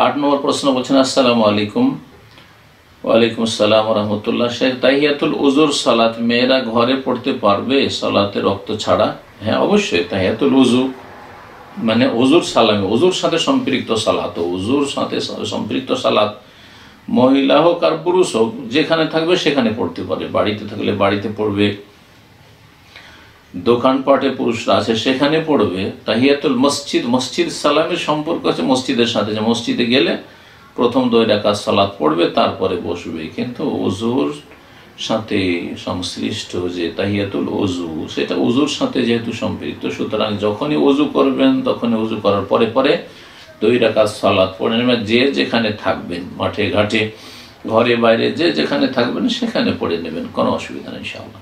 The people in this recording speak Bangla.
8 নম্বর প্রশ্ন বলছেন, আসসালামু আলাইকুম। ওয়ালাইকুম আসসালাম ওয়া রাহমাতুল্লাহ। শেখ, তাহিয়াতুল উজুর সালাত মেয়েরা ঘরে পড়তে পারবে সালাতে রক্ত ছাড়া? হ্যাঁ, অবশ্যই। তাহিয়াতুল উজু মানে ওজুর সালামে, ওজুর সাথে সম্পৃক্ত সালাত, ওজুর সাথে সম্পৃক্ত সালাত মহিলা হোক আর পুরুষ হোক, যেখানে থাকবে সেখানে পড়তে পারে। বাড়িতে থাকলে বাড়িতে পড়বে, দোকানপাটে পুরুষরা আছে সেখানে পড়বে। তাহিয়াতুল মসজিদ, মসজিদ সালামের সম্পর্ক আছে মসজিদের সাথে, যে মসজিদে গেলে প্রথম 2 রাকাত সালাত পড়বে, তারপরে বসবে। কিন্তু ওজুর সাথে সংশ্লিষ্ট যে তাহিয়াতুল ওজু, সেটা ওজুর সাথে যেহেতু সম্পৃক্ত, সুতরাং যখনই ওজু করবেন তখনই ওজু করার পরে পরে 2 রাকাত সালাত পড়ে নেবেন। যে যেখানে থাকবেন, মাঠে ঘাটে, ঘরে বাইরে, যে যেখানে থাকবেন সেখানে পড়ে নেবেন, কোনো অসুবিধা নেই ইনশাআল্লাহ।